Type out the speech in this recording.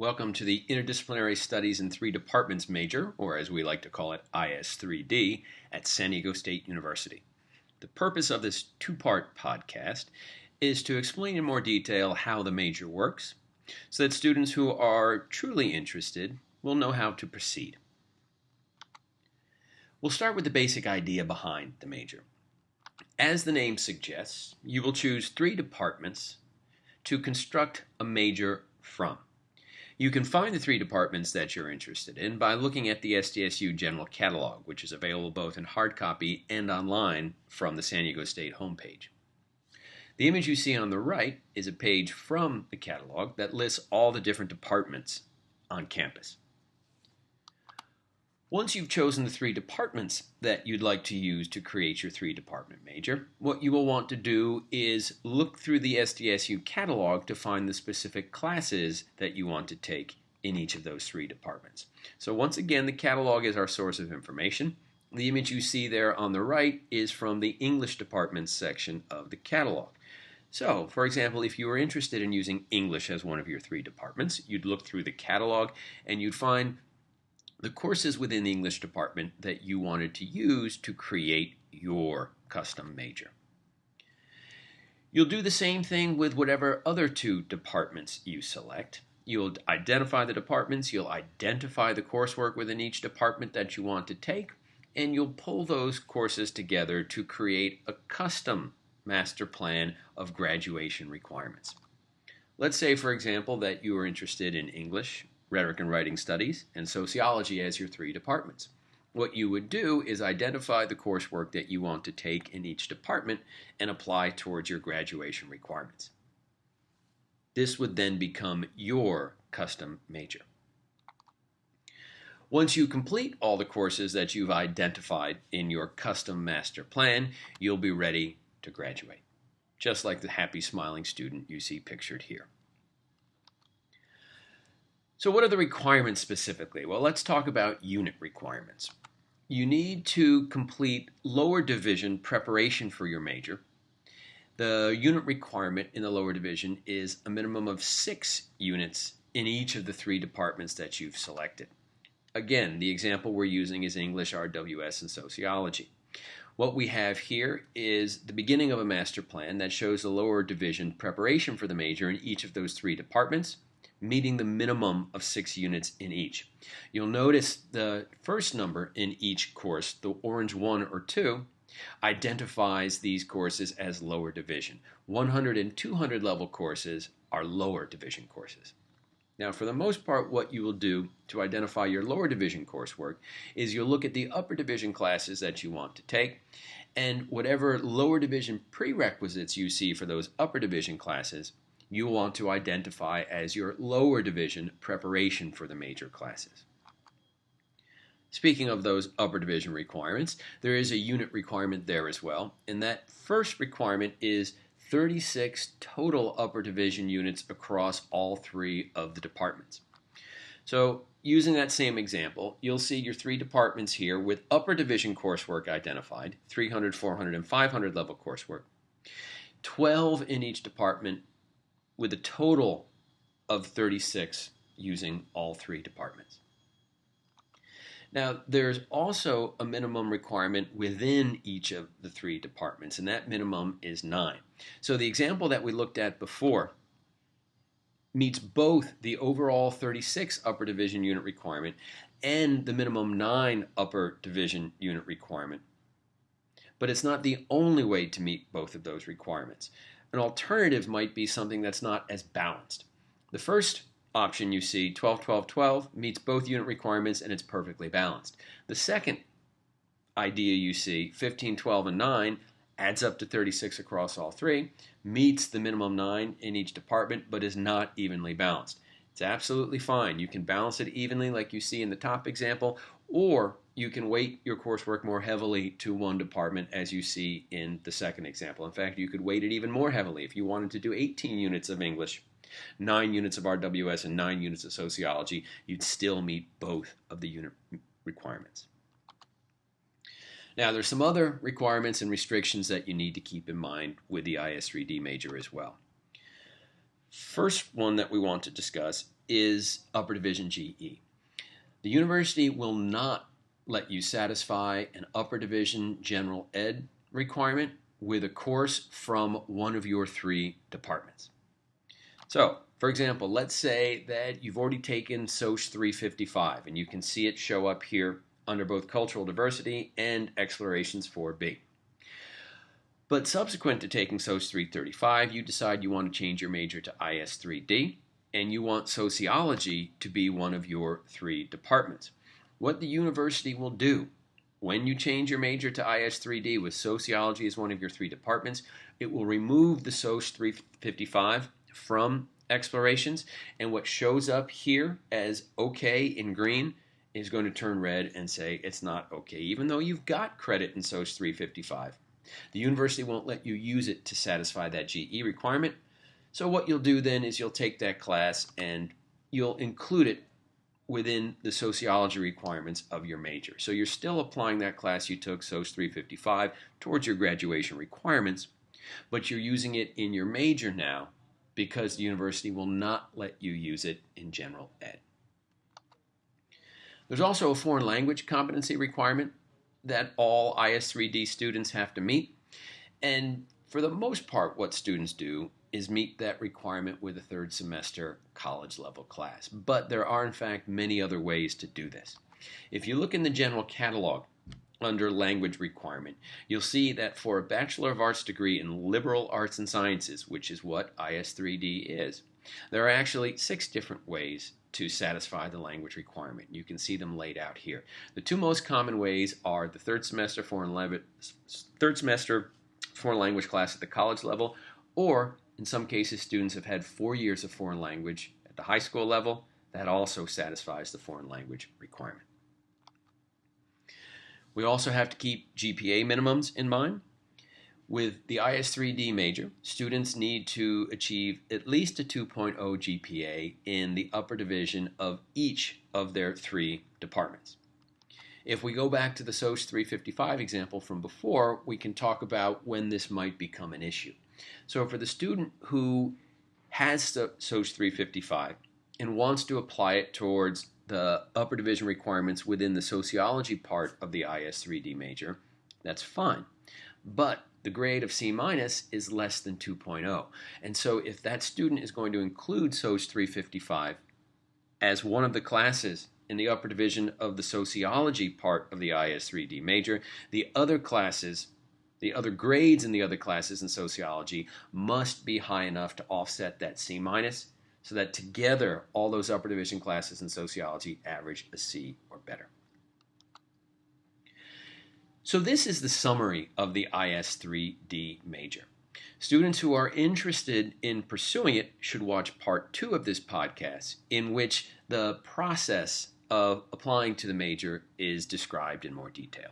Welcome to the Interdisciplinary Studies in Three Departments major, or as we like to call it, IS3D, at San Diego State University. The purpose of this two-part podcast is to explain in more detail how the major works, so that students who are truly interested will know how to proceed. We'll start with the basic idea behind the major. As the name suggests, you will choose three departments to construct a major from. You can find the three departments that you're interested in by looking at the SDSU General Catalog, which is available both in hard copy and online from the San Diego State homepage. The image you see on the right is a page from the catalog that lists all the different departments on campus. Once you've chosen the three departments that you'd like to use to create your three-department major, what you will want to do is look through the SDSU catalog to find the specific classes that you want to take in each of those three departments. So once again, the catalog is our source of information. The image you see there on the right is from the English department section of the catalog. So, for example, if you were interested in using English as one of your three departments, you'd look through the catalog and you'd find the courses within the English department that you wanted to use to create your custom major. You'll do the same thing with whatever other two departments you select. You'll identify the departments, you'll identify the coursework within each department that you want to take, and you'll pull those courses together to create a custom master plan of graduation requirements. Let's say, for example, that you are interested in English, Rhetoric and Writing Studies, and Sociology as your three departments. What you would do is identify the coursework that you want to take in each department and apply towards your graduation requirements. This would then become your custom major. Once you complete all the courses that you've identified in your custom master plan, you'll be ready to graduate, just like the happy smiling student you see pictured here. So what are the requirements specifically? Well, let's talk about unit requirements. You need to complete lower division preparation for your major. The unit requirement in the lower division is a minimum of 6 units in each of the three departments that you've selected. Again, the example we're using is English, RWS, and Sociology. What we have here is the beginning of a master plan that shows the lower division preparation for the major in each of those three departments, meeting the minimum of 6 units in each. You'll notice the first number in each course, the orange 1 or 2, identifies these courses as lower division. 100 and 200 level courses are lower division courses. Now, for the most part, what you will do to identify your lower division coursework is you'll look at the upper division classes that you want to take, and whatever lower division prerequisites you see for those upper division classes, you want to identify as your lower division preparation for the major classes. Speaking of those upper division requirements, there is a unit requirement there as well, and that first requirement is 36 total upper division units across all three of the departments. So using that same example, you'll see your three departments here with upper division coursework identified, 300, 400, and 500 level coursework, 12 in each department with a total of 36 using all three departments. Now, there's also a minimum requirement within each of the three departments, and that minimum is 9. So the example that we looked at before meets both the overall 36 upper division unit requirement and the minimum 9 upper division unit requirement. But it's not the only way to meet both of those requirements. An alternative might be something that's not as balanced. The first option you see, 12, 12, 12, meets both unit requirements and it's perfectly balanced. The second idea you see, 15, 12, and 9, adds up to 36 across all three, meets the minimum 9 in each department, but is not evenly balanced. It's absolutely fine. You can balance it evenly like you see in the top example, or you can weight your coursework more heavily to one department as you see in the second example. In fact, you could weight it even more heavily. If you wanted to do 18 units of English, 9 units of RWS, and 9 units of Sociology, you'd still meet both of the unit requirements. Now, there's some other requirements and restrictions that you need to keep in mind with the IS3D major as well. First one that we want to discuss is Upper Division GE. The university will not let you satisfy an Upper Division General Ed requirement with a course from one of your 3 departments. So, for example, let's say that you've already taken SOC 355, and you can see it show up here under both Cultural Diversity and Explorations 4B. But subsequent to taking SOC 335, you decide you want to change your major to IS3D, and you want sociology to be one of your 3 departments. What the university will do when you change your major to IS3D with sociology as one of your 3 departments, it will remove the SOC 355 from explorations, and what shows up here as okay in green is going to turn red and say it's not okay, even though you've got credit in SOC 355. The university won't let you use it to satisfy that GE requirement. So what you'll do then is you'll take that class and you'll include it within the sociology requirements of your major. So you're still applying that class you took, SOC 355, towards your graduation requirements, but you're using it in your major now because the university will not let you use it in general ed. There's also a foreign language competency requirement that all IS3D students have to meet. And for the most part, what students do is meet that requirement with a 3rd semester college level class. But there are, in fact, many other ways to do this. If you look in the general catalog under language requirement, you'll see that for a Bachelor of Arts degree in Liberal Arts and Sciences, which is what IS3D is, there are actually 6 different ways to satisfy the language requirement. You can see them laid out here. The 2 most common ways are the 3rd semester foreign language class at the college level, or in some cases students have had 4 years of foreign language at the high school level. That also satisfies the foreign language requirement. We also have to keep GPA minimums in mind. With the IS3D major, students need to achieve at least a 2.0 GPA in the upper division of each of their 3 departments. If we go back to the SOC 355 example from before, we can talk about when this might become an issue. So for the student who has SOC 355 and wants to apply it towards the upper division requirements within the sociology part of the IS3D major, that's fine. But the grade of C- is less than 2.0. And so if that student is going to include SOC 355 as one of the classes in the upper division of the sociology part of the IS3D major, the other classes, the other grades in the other classes in sociology must be high enough to offset that C-, so that together all those upper division classes in sociology average a C or better. So this is the summary of the IS3D major. Students who are interested in pursuing it should watch part 2 of this podcast, in which the process of applying to the major is described in more detail.